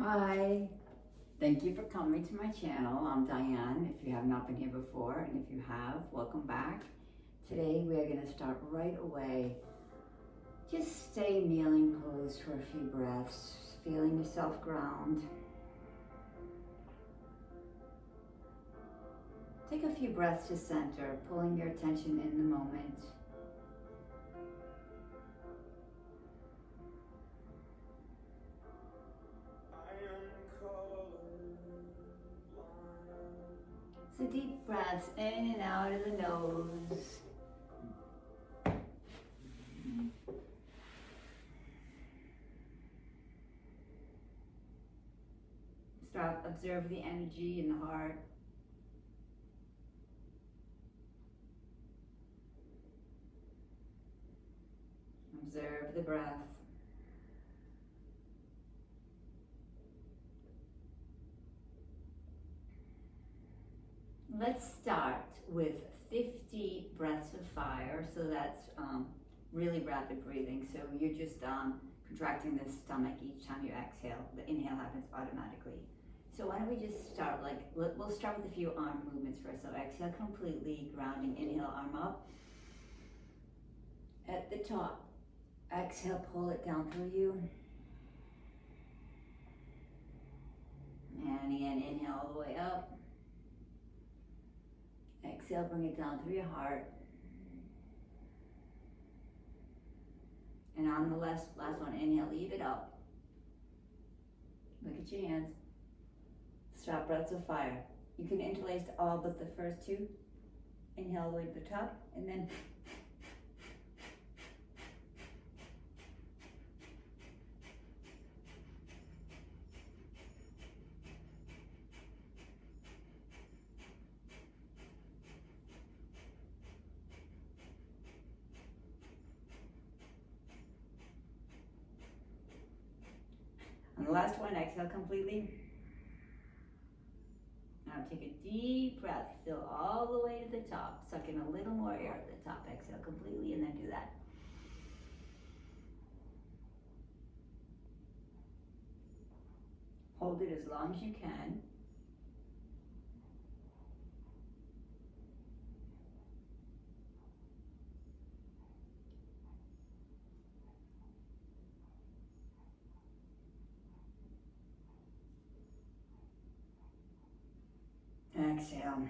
Hi, thank you for coming to my channel. I'm Diane, if you have not been here before, and if you have, welcome back. Today we are going to start right away. Just stay kneeling pose for a few breaths, feeling yourself ground. Take a few breaths to center, pulling your attention in the moment. So deep breaths in and out of the nose. Observe the energy in the heart. Observe the breath. Let's start with 50 breaths of fire. So that's really rapid breathing. So you're just contracting the stomach each time you exhale. The inhale happens automatically. So why don't we just start, we'll start with a few arm movements first. So exhale completely, grounding, inhale, arm up. At the top, exhale, pull it down through you. And again, inhale all the way up. Exhale, bring it down through your heart. And on the last one, inhale, leave it up. Look at your hands. Stop breaths of fire. You can interlace all but the first two. Inhale all the way to the top, and then on the last one, exhale completely. Now take a deep breath, fill all the way to the top, suck in a little more air at the top, exhale completely, and then do that. Hold it as long as you can. Exhale.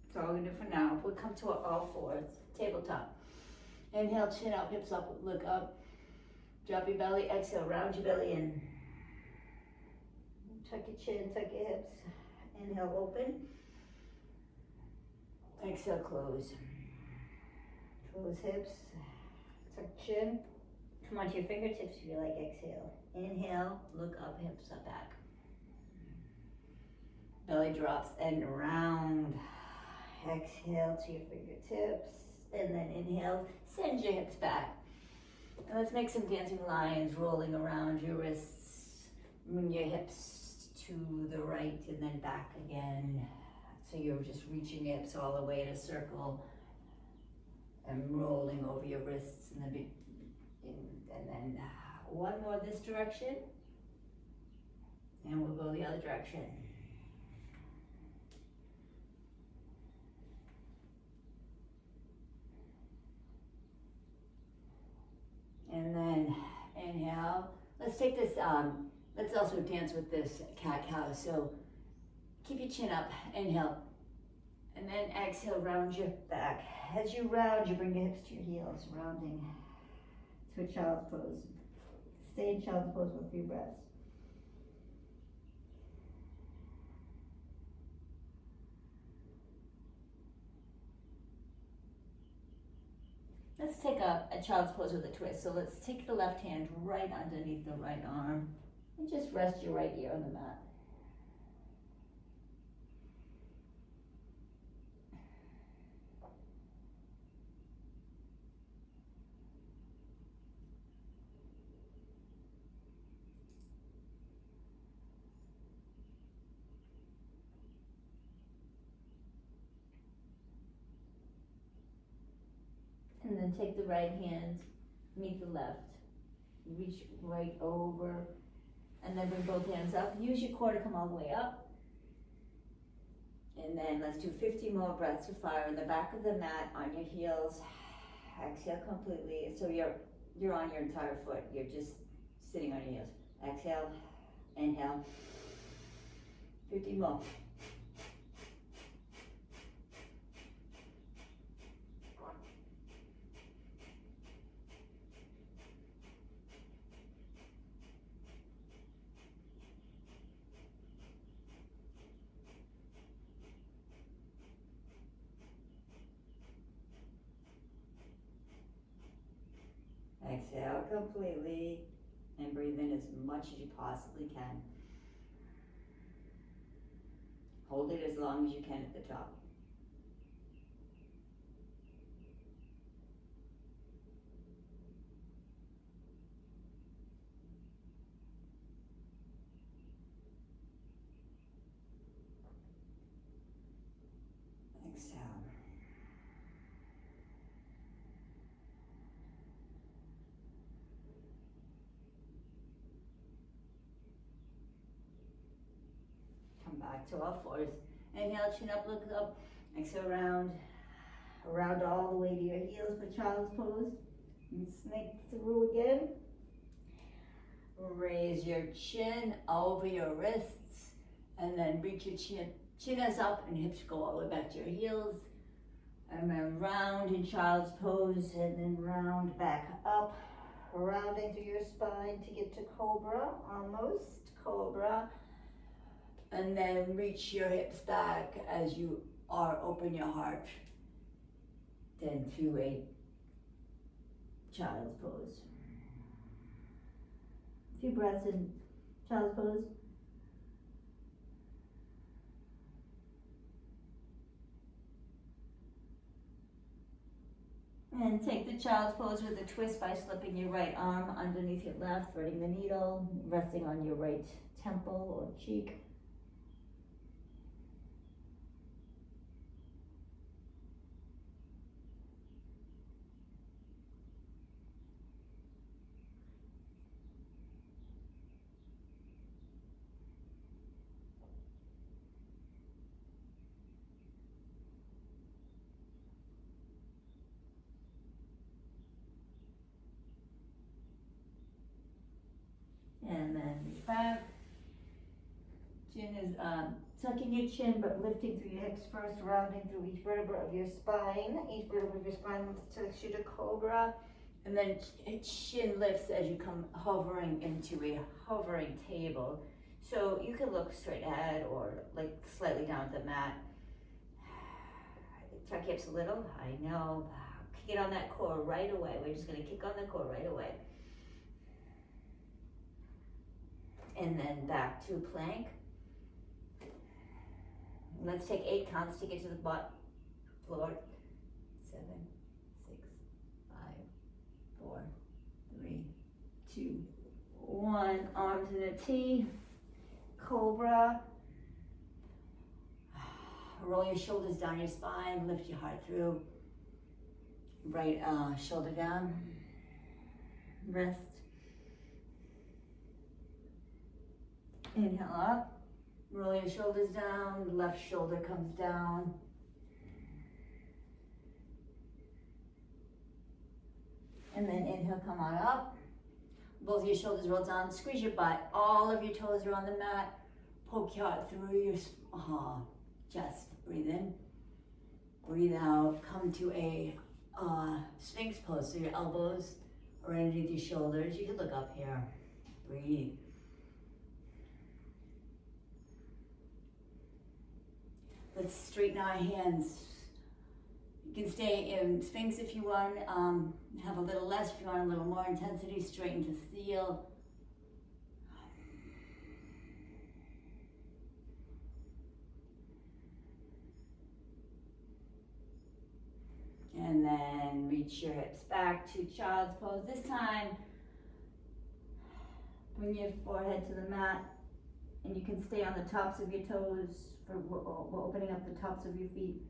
That's all we're gonna do for now. We'll come to all fours, tabletop. Inhale, chin up, hips up, look up. Drop your belly, exhale, round your belly in. Tuck your chin, tuck your hips. Inhale, open. Exhale, close. Close hips, tuck chin. Come onto your fingertips if you like, exhale. Inhale, look up, hips up, back. Belly drops and round. Exhale to your fingertips. And then inhale, send your hips back. And let's make some dancing lions rolling around your wrists. Bring your hips to the right and then back again. So you're just reaching your hips all the way in a circle and rolling over your wrists and then one more this direction, and we'll go the other direction. And then inhale. Let's take this, let's also dance with this cat-cow. So keep your chin up, inhale. And then exhale, round your back. As you round, you bring your hips to your heels, rounding to a child's pose. Stay in child's pose for a few breaths. Let's take a child's pose with a twist. So let's take the left hand right underneath the right arm and just rest your right ear on the mat. And then take the right hand, meet the left. reach right over, and then bring both hands up. Use your core to come all the way up. And then let's do 50 more breaths of fire in the back of the mat on your heels. Exhale completely. So you're on your entire foot. You're just sitting on your heels. Exhale, inhale. 50 more. Exhale completely and breathe in as much as you possibly can. Hold it as long as you can at the top. Exhale. Come back to all fours. Inhale, chin up, look up. Exhale, round all the way to your heels for child's pose. And snake through again. Raise your chin over your wrists, and then reach your chin is up and hips go all the way back to your heels. And then round in child's pose, and then round back up, rounding through your spine to get to cobra, almost cobra. And then reach your hips back as you open your heart. Then to a child's pose. A few breaths in child's pose. And take the child's pose with a twist by slipping your right arm underneath your left, threading the needle, resting on your right temple or cheek. And then reach back. Chin is tucking your chin, but lifting through your hips first, rounding through each vertebra of your spine. Each vertebra of your spine takes you to cobra. And then chin lifts as you come hovering into a hovering table. So you can look straight ahead or like slightly down at the mat. Tuck your hips a little, I know. Kick it on that core right away. We're just gonna kick on the core right away. And then back to plank. Let's take 8 counts to get to the floor. 7, 6, 5, 4, 3, 2, 1. Arms in a T. Cobra. Roll your shoulders down your spine. Lift your heart through. Right shoulder down. Rest. Inhale up, roll your shoulders down, left shoulder comes down. And then inhale, come on up. Both your shoulders roll down, squeeze your butt. All of your toes are on the mat. Poke your heart through your chest. Breathe in, breathe out. Come to a Sphinx pose. So your elbows are underneath your shoulders. You can look up here. Breathe. Let's straighten our hands. You can stay in Sphinx if you want, have a little less if you want a little more intensity, straighten to seal. And then reach your hips back to child's pose. This time, bring your forehead to the mat, and you can stay on the tops of your toes. We're opening up the tops of your feet.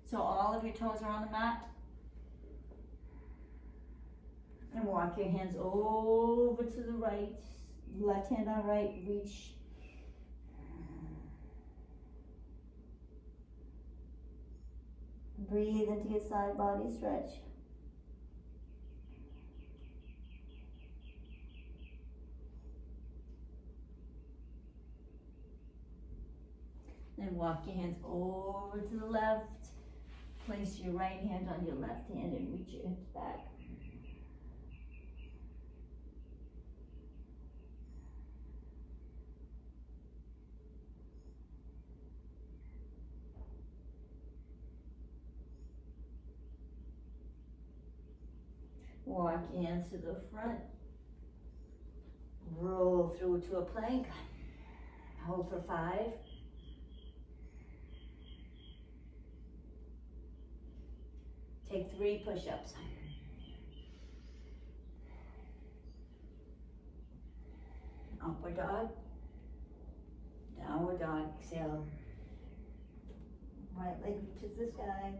So all of your toes are on the mat. walk your hands over to the right, left hand on right, reach. Breathe into your side body stretch. Then walk your hands over to the left. Place your right hand on your left hand and reach your hips back. Walk your hands to the front. Roll through to a plank. Hold for 5. Take 3 push-ups. Upward dog. Downward dog. Exhale. Right leg reaches the sky.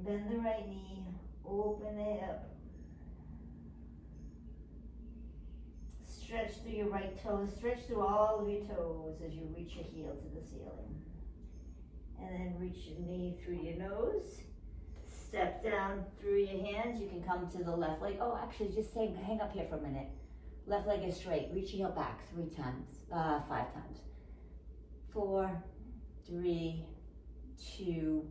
Bend the right knee. Open it up. Stretch through your right toes. Stretch through all of your toes as you reach your heel to the ceiling. And then reach your knee through your nose. Step down through your hands. You can come to the left leg. Oh, actually, just hang up here for a minute. Left leg is straight. Reach your heel back 5 times. 4, 3, 2.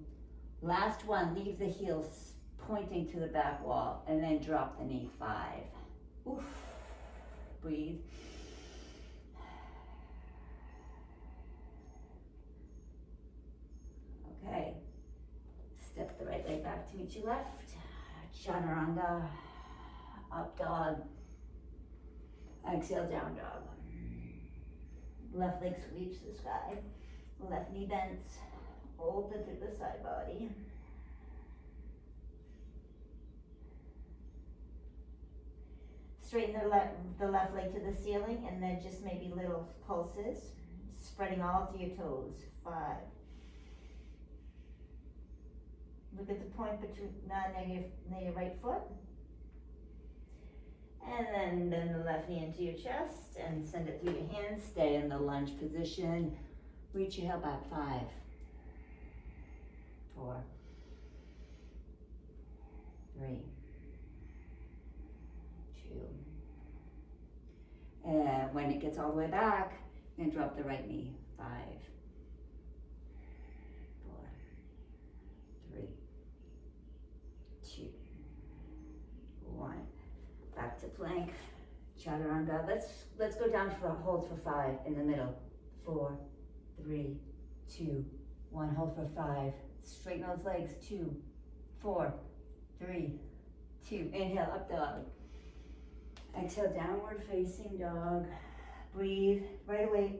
Last one. Leave the heels pointing to the back wall, and then drop the knee. 5. Oof. Breathe. Okay. Step the right leg back to meet your left. Chaturanga. Up dog. Exhale, down dog. Left leg sweeps the sky. Left knee bends. Open through the side body. Straighten the left leg to the ceiling, and then just maybe little pulses, spreading all through your toes. 5. Look at the point between near your right foot. And then bend the left knee into your chest and send it through your hands. Stay in the lunge position. Reach your heel back. 5, 4, 3, 2. And when it gets all the way back, then drop the right knee. 5, 4, 3, 2, 1. Back to plank. Chaturanga. Let's go down for a hold for 5 in the middle. 4, 3, 2, 1. Hold for 5. Straighten those legs. 2, 4, 3, 2. Inhale, up dog. Exhale, downward facing dog. Breathe. Right away,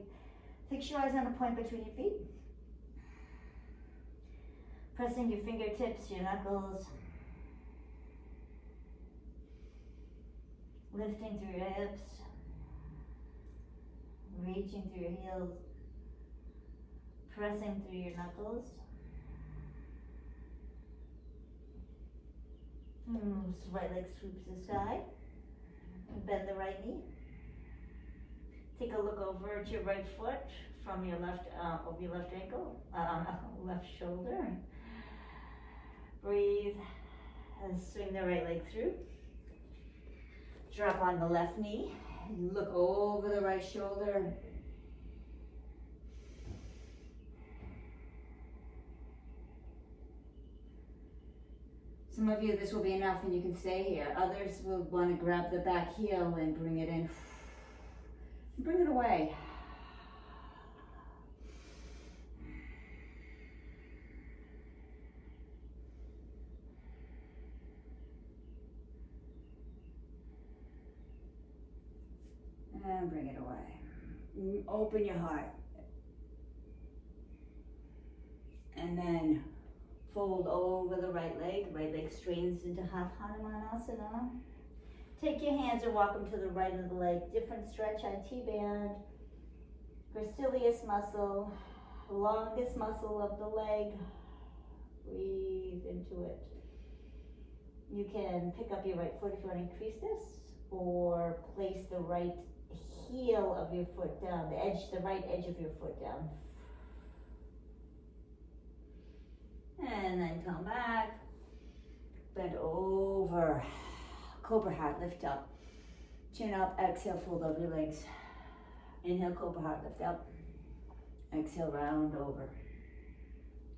fix your eyes on a point between your feet. Pressing your fingertips, your knuckles. Lifting through your hips. Reaching through your heels. Pressing through your knuckles. Right leg sweeps the sky. Bend the right knee. Take a look over at your right foot from your left, over your left ankle, left shoulder. Breathe and swing the right leg through. Drop on the left knee. Look over the right shoulder. Some of you, this will be enough and you can stay here. Others will want to grab the back heel and bring it in. Bring it away. And bring it away. Open your heart. And then fold over the right leg straightens into half Hanumanasana. Take your hands and walk them to the right of the leg. Different stretch on T-band. Gracilis muscle, longest muscle of the leg. Breathe into it. You can pick up your right foot if you want to increase this, or place the right heel of your foot down, the right edge of your foot down. And then come back, bend over, cobra heart, lift up, chin up, exhale, fold over your legs. Inhale, cobra heart, lift up, exhale, round over.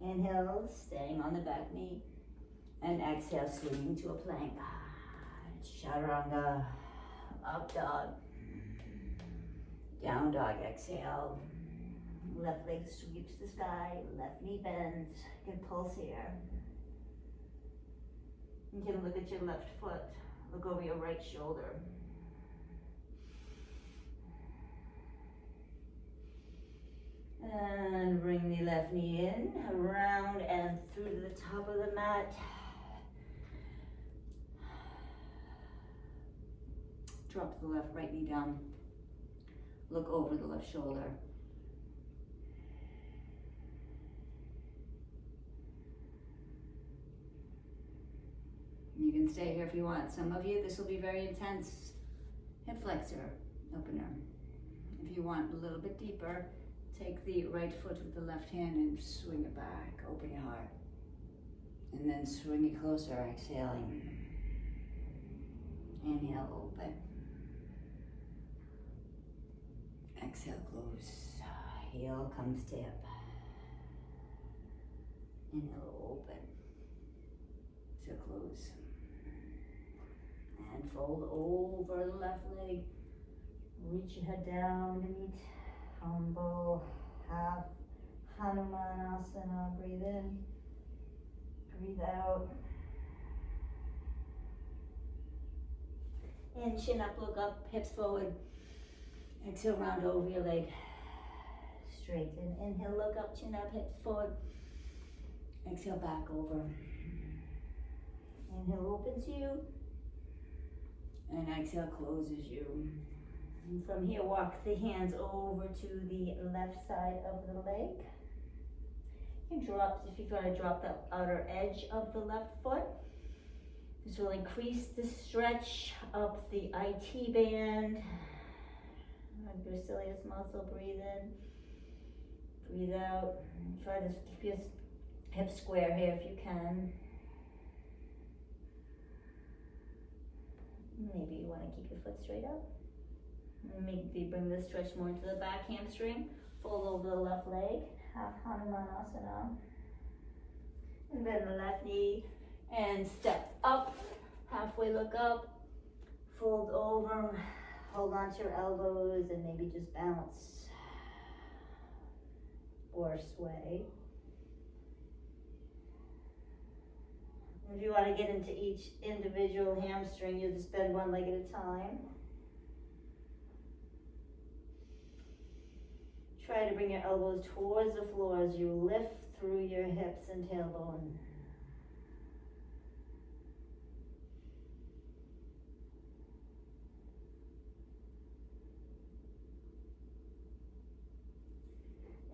Inhale, staying on the back knee, and exhale, swinging to a plank. Chaturanga, up dog, down dog, exhale. Left leg sweeps the sky, left knee bends. You can pulse here. You can look at your left foot, look over your right shoulder. And bring the left knee in, around and through to the top of the mat. Drop the right knee down. Look over the left shoulder. You can stay here if you want. Some of you, this will be very intense. Hip flexor opener. If you want a little bit deeper, take the right foot with the left hand and swing it back. Open your heart. And then swing it closer, exhaling. Inhale, open. Exhale, close. Heel comes to hip. Inhale, open. To close. And fold over the left leg. Reach your head down to meet humble half Hanumanasana. Breathe in. Breathe out. And chin up, look up, hips forward. Exhale, round over your leg. Straighten. Inhale, look up, chin up, hips forward. Exhale, back over. Inhale, opens you. And exhale, closes you. And from here, walk the hands over to the left side of the leg. You can drop, if you want to drop the outer edge of the left foot. This will increase the stretch up the IT band. Gracilis muscle, breathe in, breathe out. Try to keep your hips square here if you can. Maybe you want to keep your foot straight up. Maybe bring the stretch more into the back hamstring. Fold over the left leg, half Hanumanasana. And bend the left knee and step up. Halfway look up, fold over. Hold on to your elbows and maybe just bounce or sway. If you want to get into each individual hamstring, you'll just bend one leg at a time. Try to bring your elbows towards the floor as you lift through your hips and tailbone.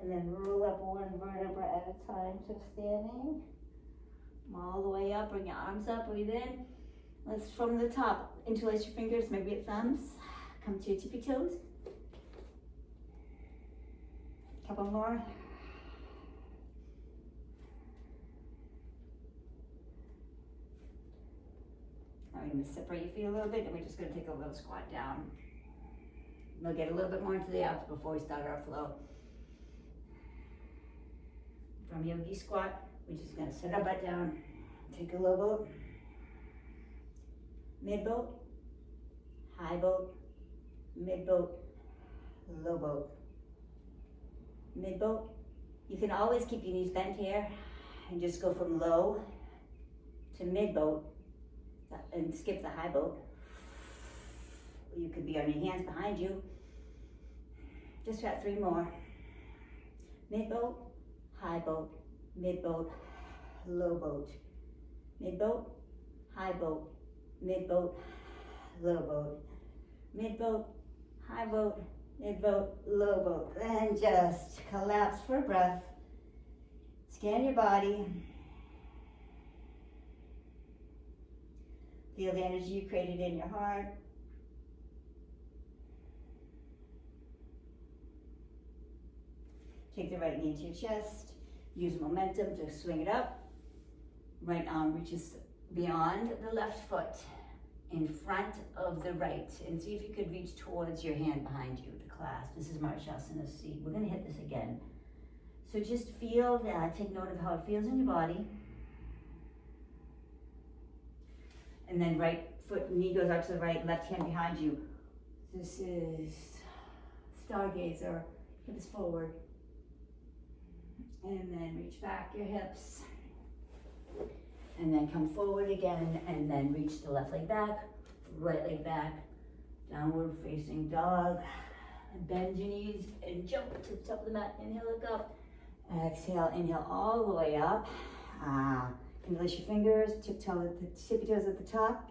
And then roll up one vertebra at a time to standing. All the way up, bring your arms up, breathe in. Let's from the top, interlace your fingers, maybe your thumbs. Come to your tippy toes. Couple more. Now we're going to separate your feet a little bit, and we're just going to take a little squat down. We'll get a little bit more into the abs before we start our flow. From yogi squat, we're just going to sit our butt down, take a low boat, mid boat, high boat, mid boat, low boat, mid boat. You can always keep your knees bent here and just go from low to mid boat and skip the high boat. You could be on your hands behind you. Just got 3 more. Mid boat, high boat, mid boat, low boat, mid boat, high boat, mid boat, low boat, mid boat, high boat, mid boat, low boat. And just collapse for breath. Scan your body. Feel the energy you created in your heart. Take the right knee to your chest. Use momentum to swing it up. Right arm reaches beyond the left foot, in front of the right. And see if you could reach towards your hand behind you to clasp. This is Marshasana seat. We're gonna hit this again. So just feel that, take note of how it feels in your body. And then right foot, knee goes out to the right, left hand behind you. This is stargazer, hips forward. And then reach back your hips. And then come forward again, and then reach the left leg back, right leg back, downward facing dog. And bend your knees and jump to the top of the mat. Inhale, look up. Exhale, inhale all the way up. Release your fingers, tippy toes at the top.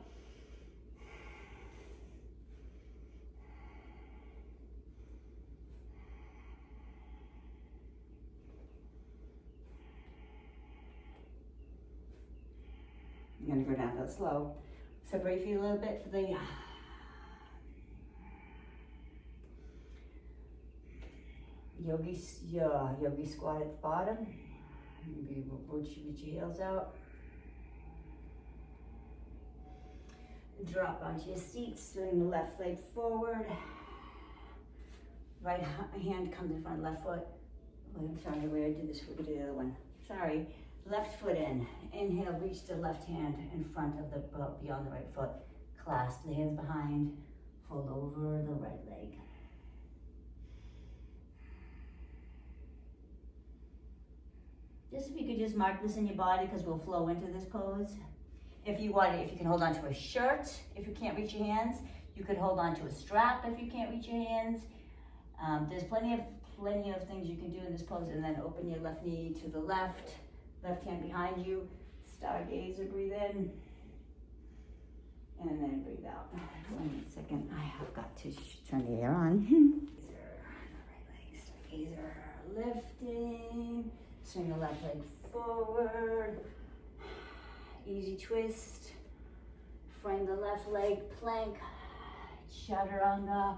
I'm gonna go down real slow. Separate your feet a little bit for the yogi squat at the bottom. Maybe reach your heels out. Drop onto your seat, swing the left leg forward. Right hand comes in front of left foot. Oh, I'm sorry, where I did this, we're gonna do the other one. Sorry. Left foot in. Inhale, reach the left hand in front of the, beyond the right foot. Clasp the hands behind. Fold over the right leg. Just if you could just mark this in your body, because we'll flow into this pose. If you want, if you can hold on to a shirt, if you can't reach your hands, you could hold on to a strap if you can't reach your hands. There's plenty of things you can do in this pose, and then open your left knee to the left. Left hand behind you, stargazer, breathe in, and then breathe out. 1 second, I have got to turn the air on. Right leg, stargazer, lifting, swing the left leg forward, easy twist, frame the left leg, plank, chaturanga,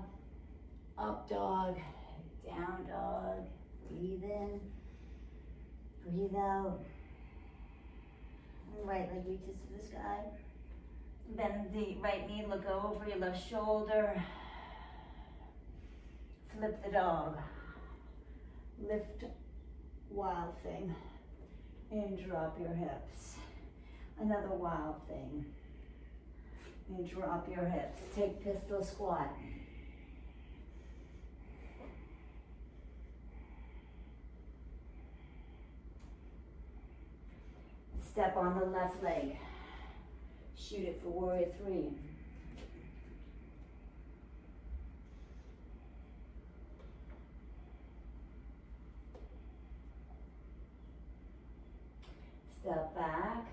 up dog, down dog, breathe in, breathe out. Right leg reaches to the sky. Bend the right knee, look over your left shoulder. Flip the dog. Lift wild thing. And drop your hips. Another wild thing. And drop your hips. Take pistol squat. Step on the left leg. Shoot it for warrior 3. Step back.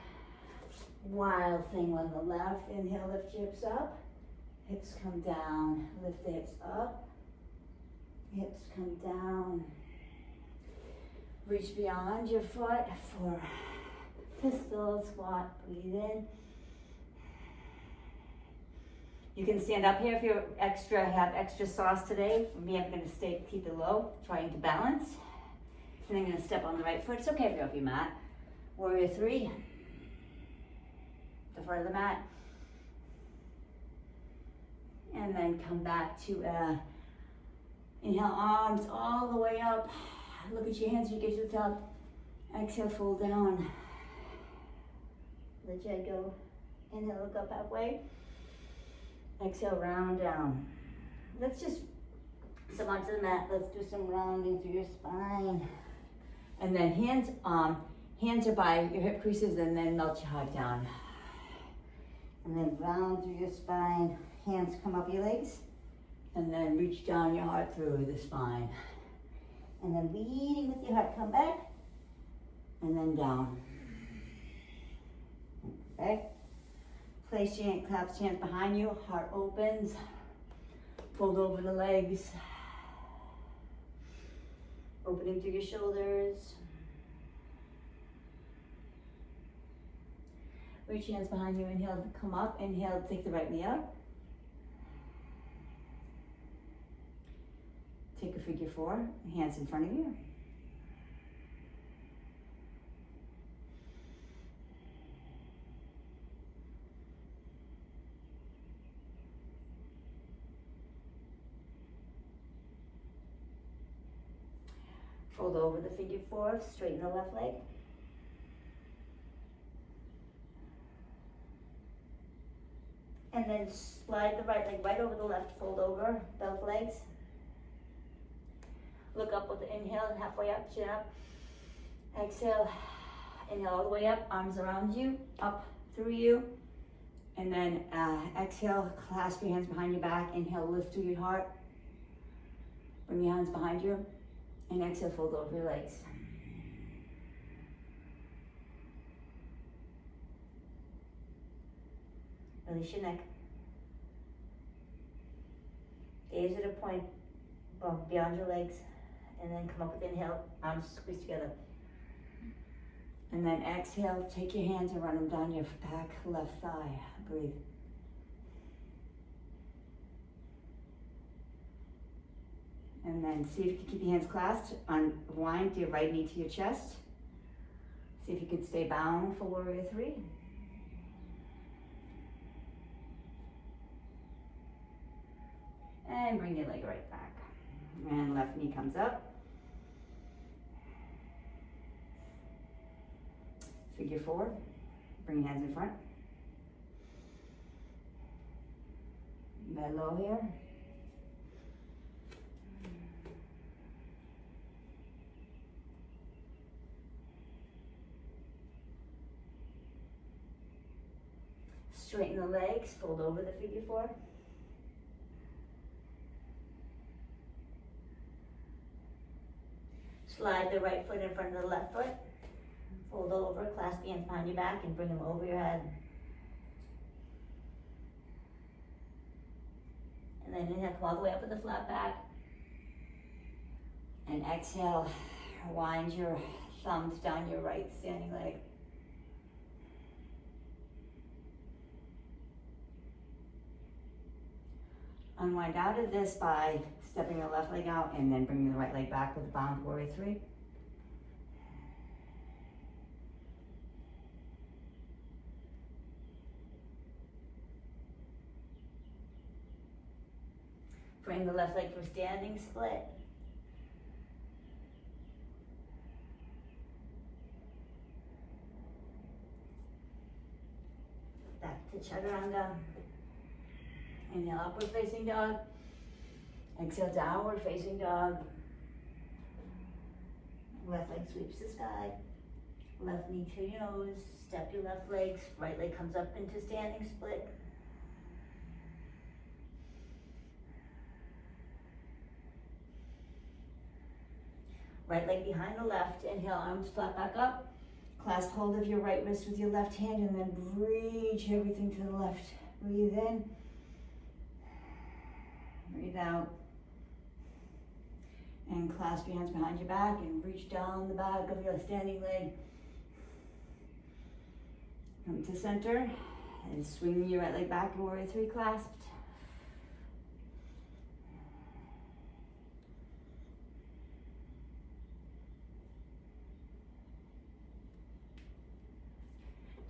Wild thing on the left. Inhale, lift your hips up. Hips come down. Lift the hips up. Hips come down. Reach beyond your foot for pistol squat, breathe in. You can stand up here if you're have extra sauce today. For me, I'm gonna keep it low, trying to balance. And I'm gonna step on the right foot. It's okay if you're off your mat. Warrior 3, the front of the mat. And then come back to inhale, arms all the way up. Look at your hands as you get to the top. Exhale, fold down. Let your head go. Inhale, look up halfway. Exhale, round down. Let's just come onto the mat. Let's do some rounding through your spine. And then hands are by your hip creases, and then melt your heart down. And then round through your spine. Hands come up your legs. And then reach down your heart through the spine. And then leading with your heart, come back. And then down. Okay? Place your clasp hands behind you, heart opens, fold over the legs, opening through your shoulders. Reach your hands behind you, inhale, come up, inhale, take the right knee up. Take a figure 4, hands in front of you. Fold over the figure 4, straighten the left leg. And then slide the right leg right over the left, fold over both legs. Look up with the inhale, halfway up, chin up. Exhale, inhale all the way up, arms around you, up through you. And then exhale, clasp your hands behind your back. Inhale, lift through your heart. Bring your hands behind you. And exhale, fold over your legs. Release your neck. Gaze at a point beyond your legs. And then come up with inhale, arms squeeze together. And then exhale, take your hands and run them down your back, left thigh. Breathe. And then see if you can keep your hands clasped. Unwind your right knee to your chest. See if you can stay bound for warrior 3. And bring your leg right back. And left knee comes up. Figure 4. Bring your hands in front. Bend low here. Straighten the legs, fold over the figure 4. Slide the right foot in front of the left foot. Fold over, clasp the hands behind your back and bring them over your head. And then inhale, come all the way up with the flat back. And exhale, wind your thumbs down your right standing leg. Unwind out of this by stepping the left leg out and then bringing the right leg back with a bound warrior 3. Bring the left leg for standing split. Back to chaturanga. Inhale, upward facing dog. Exhale, downward facing dog. Left leg sweeps the sky. Left knee to your nose. Step your left legs. Right leg comes up into standing split. Right leg behind the left. Inhale, arms flat back up. Clasp hold of your right wrist with your left hand and then reach everything to the left. Breathe in. Breathe out. And clasp your hands behind your back and reach down the back of your standing leg. Come to center and swing your right leg back in warrior 3 clasped.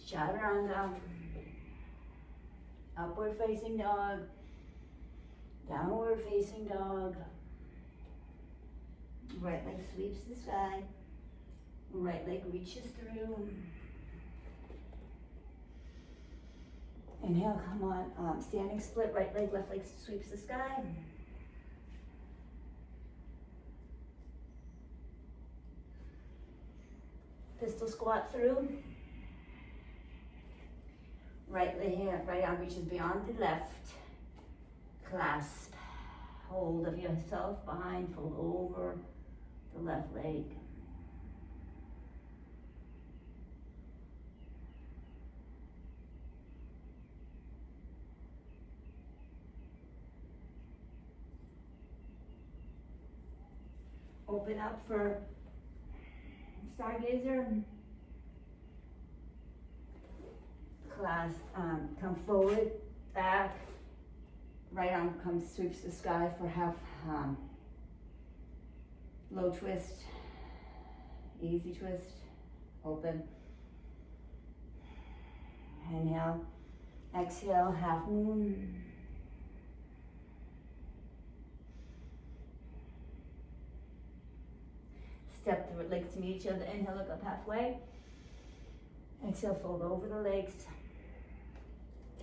Chaturanga. Upward facing dog. Downward facing dog. Right leg sweeps the sky. Right leg reaches through. Inhale, come on, standing split, right leg, left leg sweeps the sky. Pistol squat through. Right leg, right arm reaches beyond the left. Clasp hold of yourself behind, fold over the left leg. Open up for stargazer. come forward, back. Right arm comes, sweeps the sky for half low twist, easy twist, open. Inhale, exhale, half moon. Step the legs to meet each other. Inhale, look up halfway. Exhale, fold over the legs.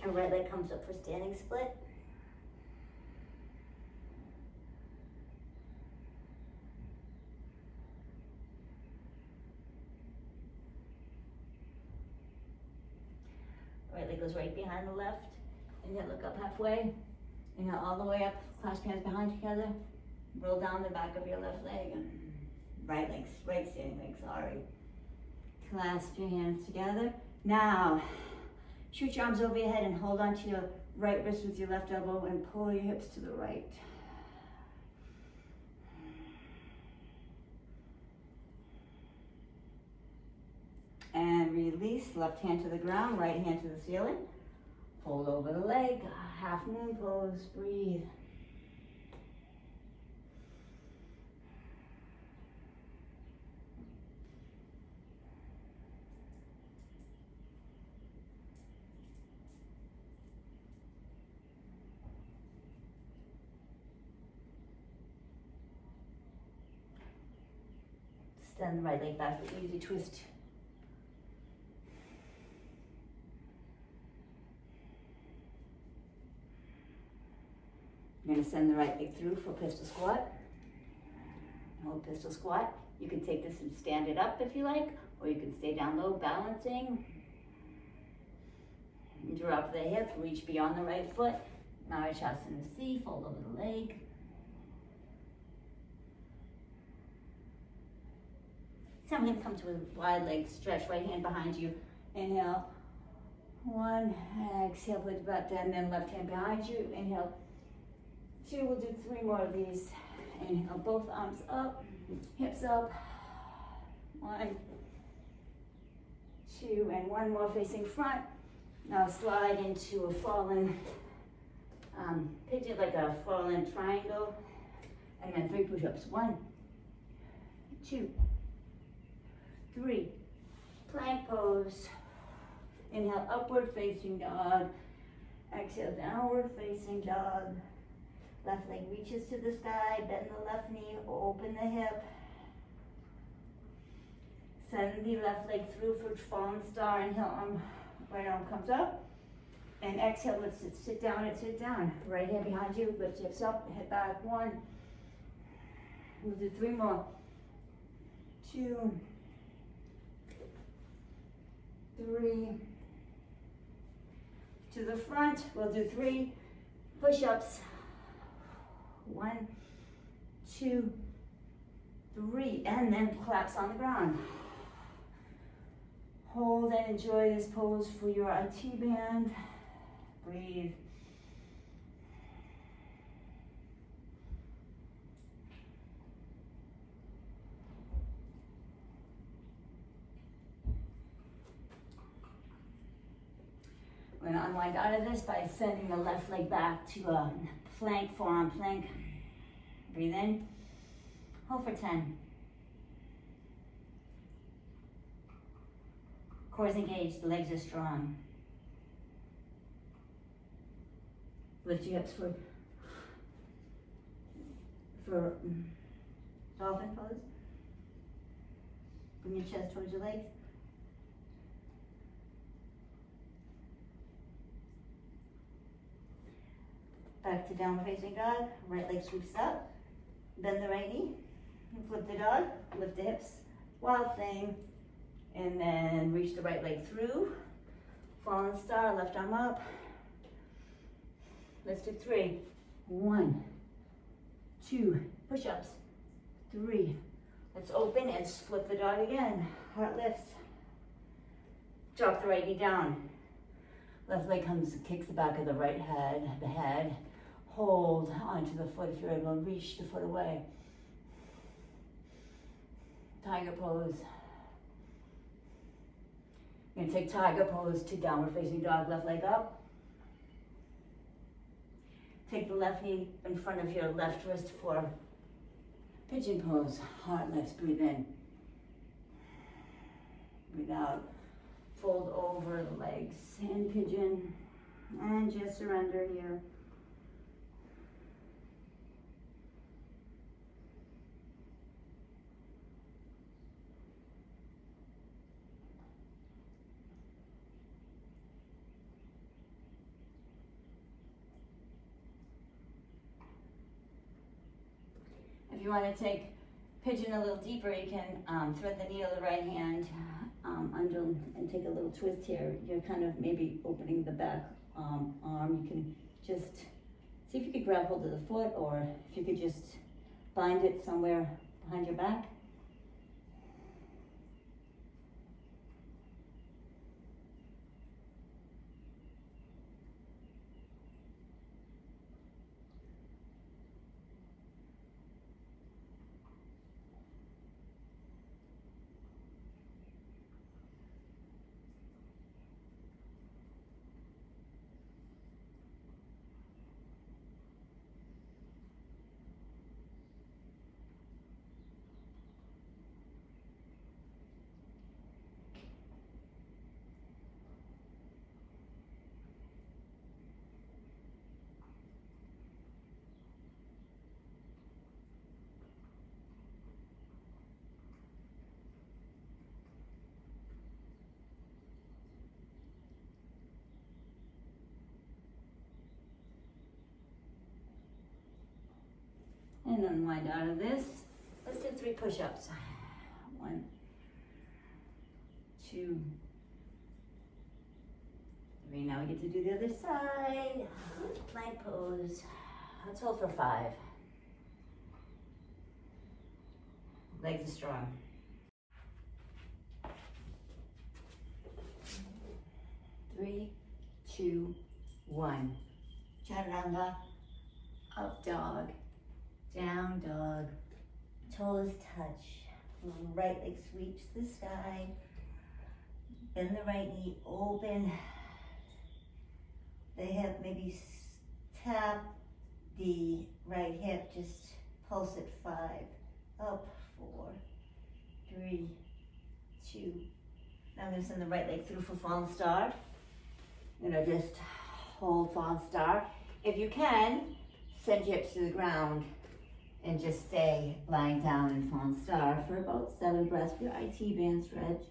And right leg comes up for standing split. Right leg goes right behind the left. Inhale, look up halfway. Inhale, all the way up. Clasp hands behind together. Roll down the back of your left leg. Right standing leg, sorry. Clasp your hands together. Now, shoot your arms over your head and hold onto your right wrist with your left elbow and pull your hips to the right. And release, left hand to the ground, right hand to the ceiling. Fold over the leg, half moon pose, breathe. Extend the right leg back for easy twist. You're going to send the right leg through for pistol squat. Hold pistol squat. You can take this and stand it up if you like, or you can stay down low, balancing. Drop the hip, reach beyond the right foot. Narayasana C, fold over the leg. Something come to a wide leg stretch, right hand behind you. Inhale, one, exhale, put the butt down, then left hand behind you. Inhale, two, we'll do 3 more of these. Inhale, both arms up, hips up. 1, 2, and 1 more facing front. Now slide into a fallen pigeon, like a fallen triangle. And then 3 push-ups. 1, 2, 3, plank pose. Inhale, upward facing dog. Exhale, downward facing dog. Left leg reaches to the sky, bend the left knee, open the hip. Send the left leg through for fallen star. Inhale, right arm comes up. And exhale, let's sit down and sit down. Right hand behind you, lift hips up, head back. 1. We'll do 3 more. 2, 3. To the front, we'll do 3 push-ups. 1, 2, 3, and then collapse on the ground. Hold and enjoy this pose for your IT band. Breathe. We're going to unwind out of this by sending the left leg back to a plank, forearm plank. Breathe in. Hold for 10. Core is engaged, the legs are strong. Lift your hips for dolphin pose. Bring your chest towards your legs. Back to downward facing dog. Right leg sweeps up. Bend the right knee. Flip the dog. Lift the hips. Wild thing. And then reach the right leg through. Fallen star. Left arm up. Let's do 3. 1, 2. Push-ups. 3. Let's open and flip the dog again. Heart lifts. Drop the right knee down. Left leg comes, kicks the back of the right head, the head. Hold onto the foot if you're able to reach the foot away. Tiger pose. You're gonna take tiger pose to downward facing dog, left leg up. Take the left knee in front of your left wrist for pigeon pose. Heart lifts, breathe in. Breathe out. Fold over the legs in pigeon. And just surrender here. If you want to take pigeon a little deeper, you can thread the needle of the right hand under and take a little twist here. You're kind of maybe opening the back arm. You can just see if you could grab hold of the foot, or if you could just bind it somewhere behind your back. And unwind out of this. Let's do 3 push-ups. 1, 2, 3. Now we get to do the other side. Plank pose. Let's hold for 5. Legs are strong. 3, 2, 1. Chaturanga. Up dog. Down dog, toes touch, right leg sweeps the sky, bend the right knee open, the hip, maybe tap the right hip, just pulse it 5, up 4, 3, 2. Now I'm gonna send the right leg through for fallen star. I'm gonna just hold fallen star. If you can, send your hips to the ground and just stay lying down in fallen star for about 7 breaths for your IT band stretch.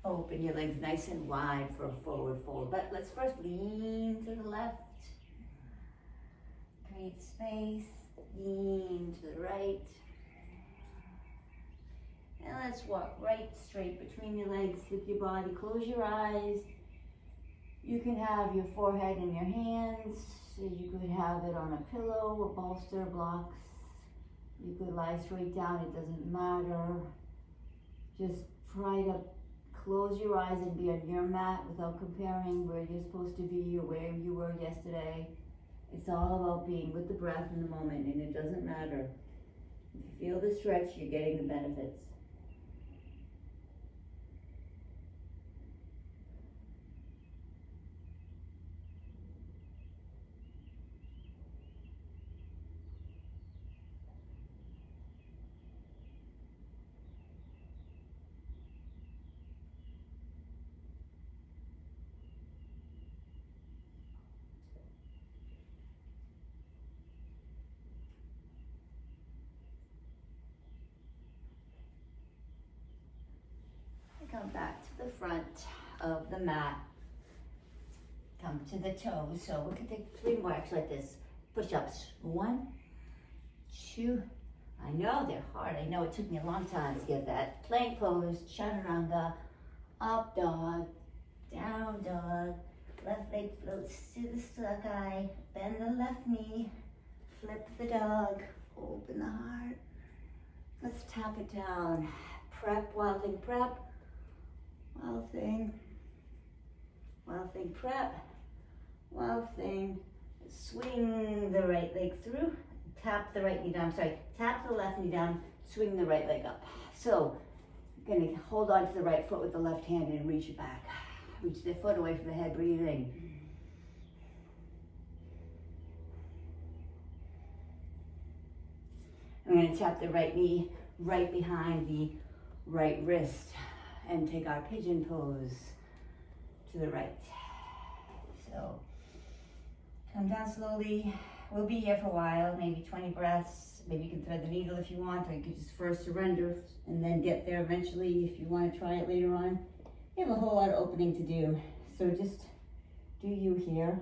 Open your legs nice and wide for a forward fold. But let's first lean to the left. Create space. Lean to the right. And let's walk right straight between your legs with your body. Close your eyes. You can have your forehead in your hands. You could have it on a pillow, a bolster, blocks. You could lie straight down, it doesn't matter. Just try to close your eyes and be on your mat without comparing where you're supposed to be or where you were yesterday. It's all about being with the breath in the moment, and it doesn't matter. If you feel the stretch, you're getting the benefits. Come back to the front of the mat. Come to the toes. So we can take 3 more actually like this. Push-ups. 1, 2. I know they're hard. I know it took me a long time to get that. Plank pose, chaturanga, up dog, down dog. Left leg floats to the sky. Bend the left knee. Flip the dog. Open the heart. Let's tap it down. Prep, wild thing prep. Wild thing. Wild thing prep. Wild thing. Swing the right leg through. Tap the right knee down. Sorry, tap the left knee down. Swing the right leg up. So, you're gonna hold on to the right foot with the left hand and reach it back. Reach the foot away from the head, breathing. I'm going to tap the right knee right behind the right wrist and take our pigeon pose to the right. So come down slowly. We'll be here for a while, maybe 20 breaths. Maybe you can thread the needle if you want, or you could just first surrender and then get there eventually if you want to try it later on. You have a whole lot of opening to do, so just do you here.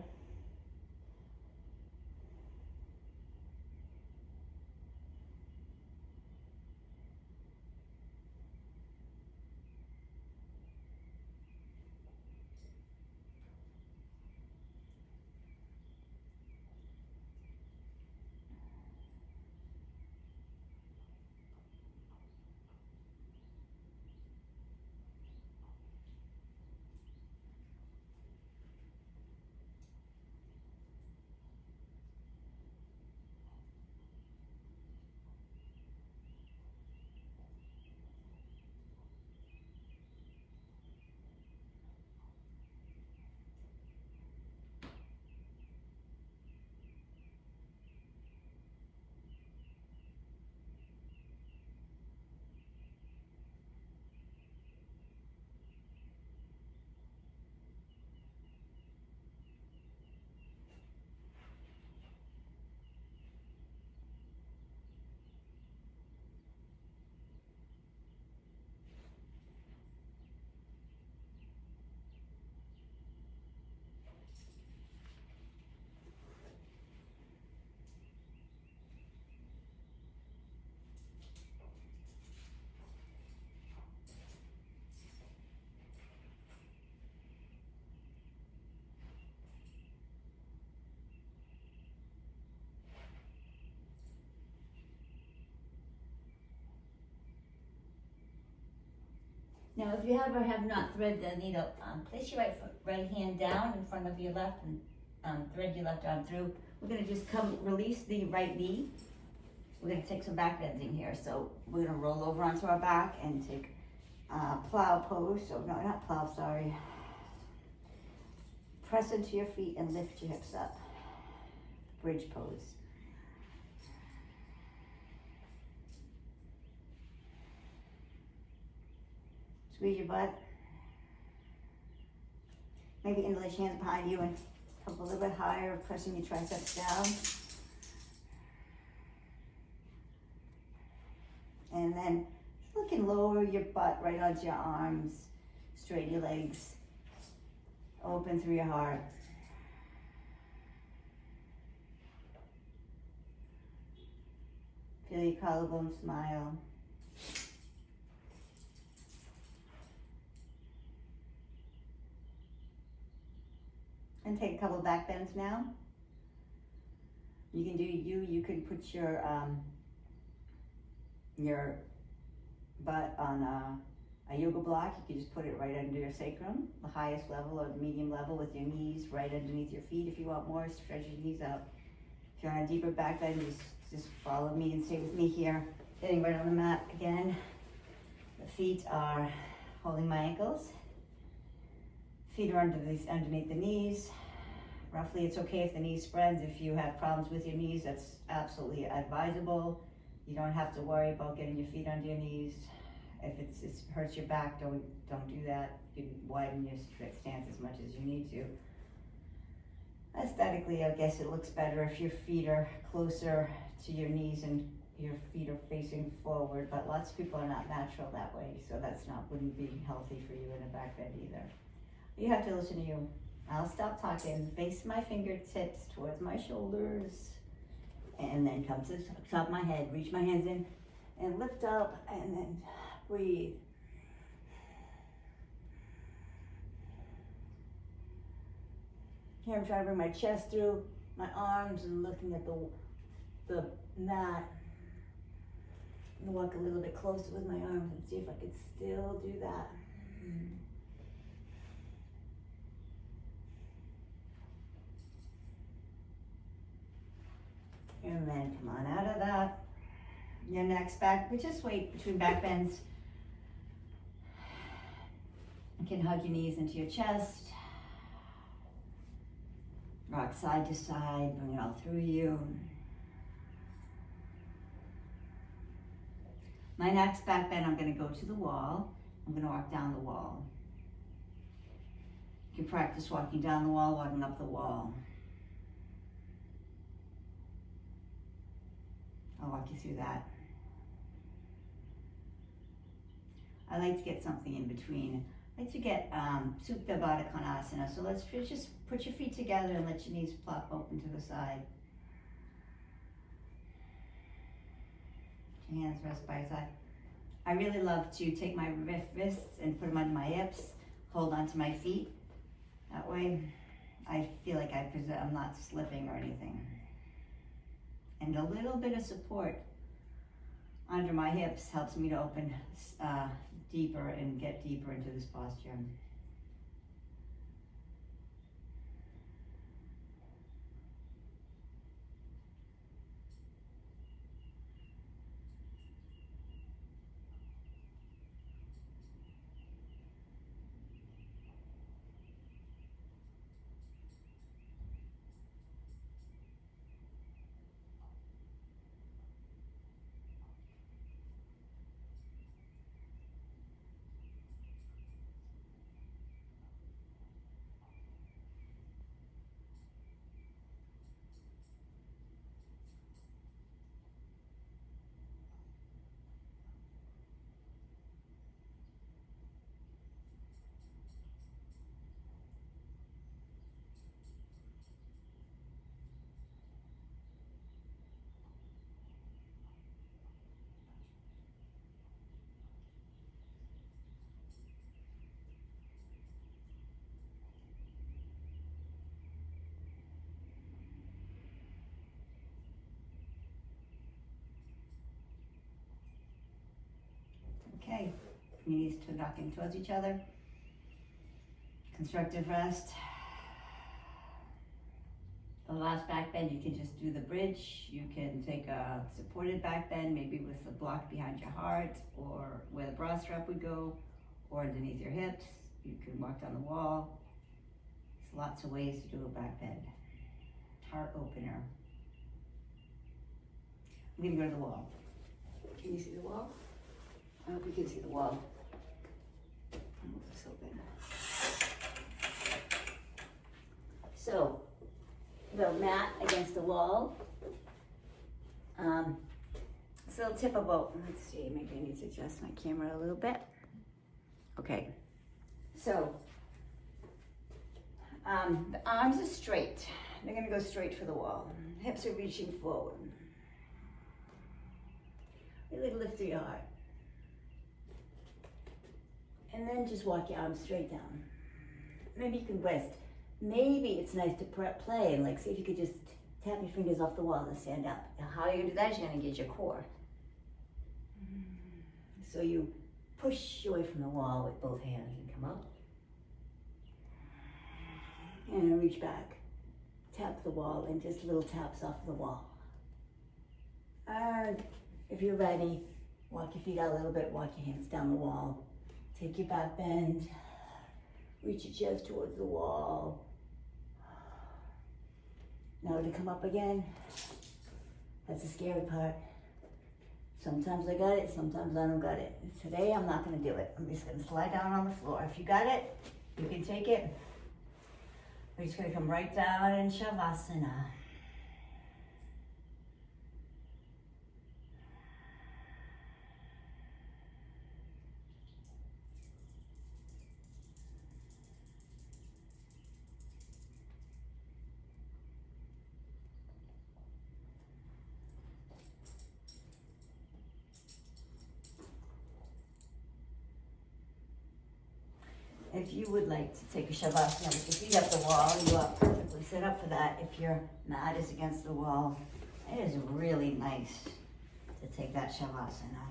Now, if you ever have not thread the needle, place your right hand down in front of your left and thread your left arm through. We're going to just release the right knee. We're going to take some back bending here. So we're going to roll over onto our back and take plow pose. So no, not plow, sorry. Press into your feet and lift your hips up. Bridge pose. Squeeze your butt. Maybe interlace your hands behind you and come a little bit higher, pressing your triceps down. And then you can lower your butt right onto your arms, straighten your legs, open through your heart. Feel your collarbone smile. And take a couple of back bends now. You can do you can put your butt on a yoga block. You can just put it right under your sacrum, the highest level or the medium level, with your knees right underneath your feet. If you want more, stretch your knees out. If you're on a deeper back bend, just follow me and stay with me here. Sitting right on the mat again. The feet are holding my ankles. Feet are underneath the knees. Roughly, it's okay if the knee spreads. If you have problems with your knees, that's absolutely advisable. You don't have to worry about getting your feet under your knees. If it hurts your back, don't do that. You can widen your stance as much as you need to. Aesthetically, I guess it looks better if your feet are closer to your knees and your feet are facing forward, but lots of people are not natural that way, so wouldn't be healthy for you in a back bend either. You have to listen to you. I'll stop talking, face my fingertips towards my shoulders, and then come to the top of my head, reach my hands in, and lift up, and then breathe. Here I'm trying to bring my chest through my arms and looking at the mat. I'm gonna walk a little bit closer with my arms and see if I can still do that. And then come on out of that. Your next back, but just wait between back bends. You can hug your knees into your chest. Rock side to side, bring it all through you. My next back bend, I'm gonna go to the wall. I'm gonna walk down the wall. You can practice walking down the wall, walking up the wall. I'll walk you through that. I like to get something in between. I like to get Supta Baddha Konasana. So let's just put your feet together and let your knees plop open to the side. Your hands rest by your side. I really love to take my wrists and put them under my hips, hold onto my feet. That way I feel like I'm not slipping or anything. And a little bit of support under my hips helps me to open deeper and get deeper into this posture. Okay, knees to knocking towards each other. Constructive rest. The last back bend, you can just do the bridge. You can take a supported back bend, maybe with the block behind your heart, or where the bra strap would go, or underneath your hips. You can walk down the wall. There's lots of ways to do a back bend. Heart opener. I'm gonna go to the wall. Can you see the wall? I hope you can see the wall. I'll move this open. So, the mat against the wall. So tip about, let's see, maybe I need to adjust my camera a little bit. Okay, so the arms are straight. They're gonna go straight for the wall. Hips are reaching forward. Really lift your heart. And then just walk your arms straight down. Maybe you can rest. Maybe it's nice to play and like see if you could just tap your fingers off the wall and stand up. Now how you're gonna do that is you're gonna engage your core. So you push away from the wall with both hands and come up. And reach back. Tap the wall and just little taps off the wall. And if you're ready, walk your feet out a little bit, walk your hands down the wall. Take your back bend, reach your chest towards the wall. Now to come up again, that's the scary part. Sometimes I got it, sometimes I don't got it. Today I'm not gonna do it. I'm just gonna slide down on the floor. If you got it, you can take it. We're just gonna come right down in Shavasana. If you would like to take a Shavasana with your feet up the wall, you are perfectly set up for that. If your mat is against the wall, it is really nice to take that Shavasana.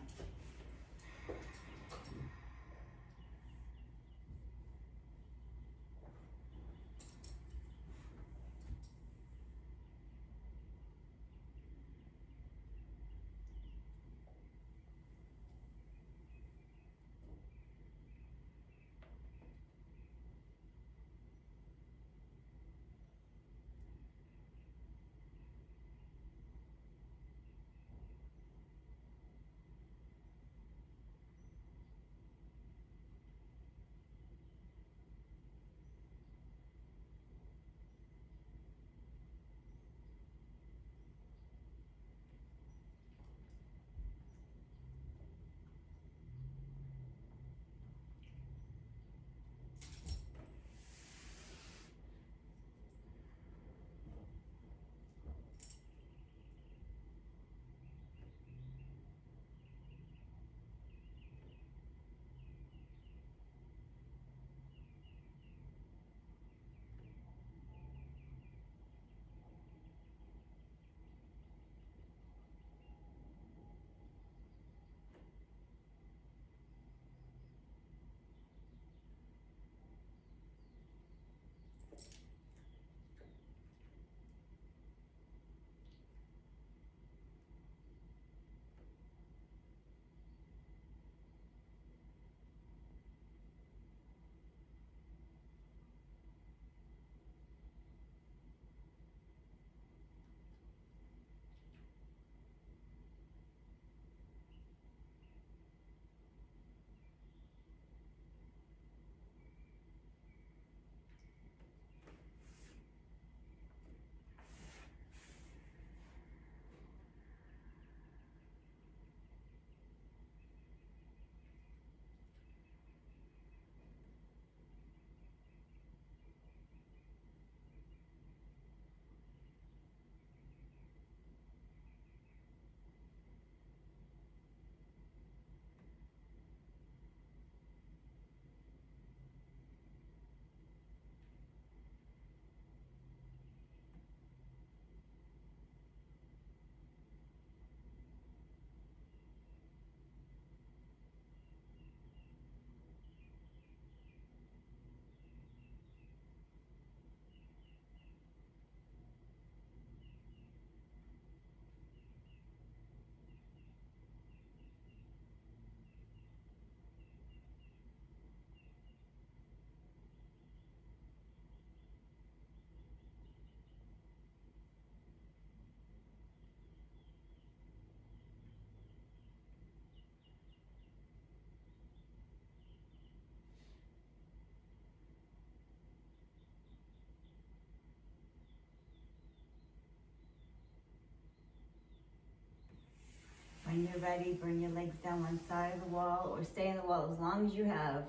When you're ready, bring your legs down one side of the wall or stay on the wall as long as you have.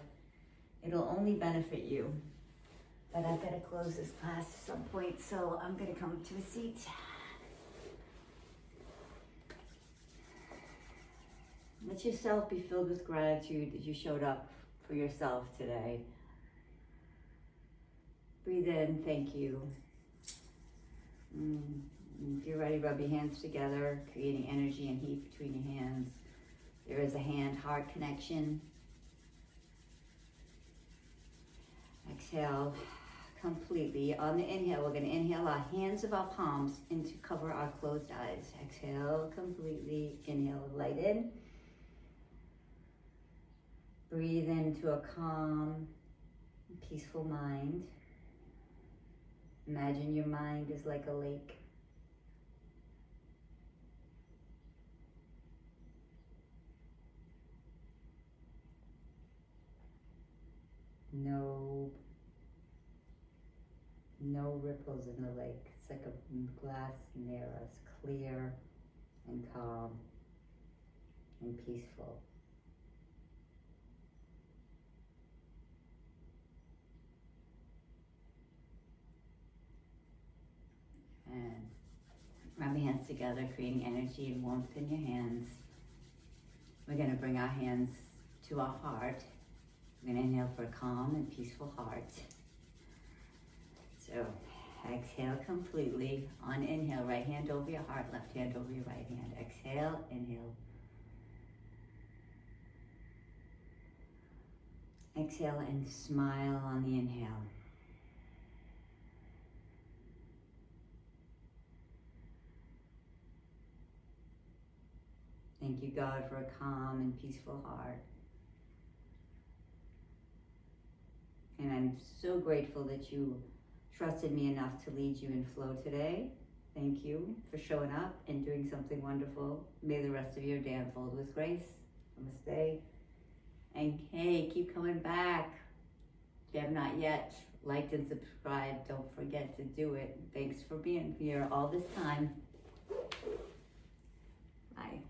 It'll only benefit you. But I've got to close this class at some point, so I'm going to come to a seat. Let yourself be filled with gratitude that you showed up for yourself today. Breathe in, thank you. If you're ready, rub your hands together, creating energy and heat between your hands. There is a hand-heart connection. Exhale completely. On the inhale, we're going to inhale our hands of our palms in to cover our closed eyes. Exhale completely. Inhale, light in. Breathe into a calm, peaceful mind. Imagine your mind is like a lake. No ripples in the lake. It's like a glass mirror. It's clear and calm and peaceful. And rub your hands together, creating energy and warmth in your hands. We're going to bring our hands to our heart. We're going to inhale for a calm and peaceful heart. So Exhale completely. On inhale, right hand over your heart, left hand over your right hand. Exhale, inhale. Exhale and smile on the inhale. Thank you, God, for a calm and peaceful heart. And I'm so grateful that you trusted me enough to lead you in flow today. Thank you for showing up and doing something wonderful. May the rest of your day unfold with grace. Namaste. And hey, keep coming back. If you have not yet liked and subscribed, don't forget to do it. Thanks for being here all this time. Bye.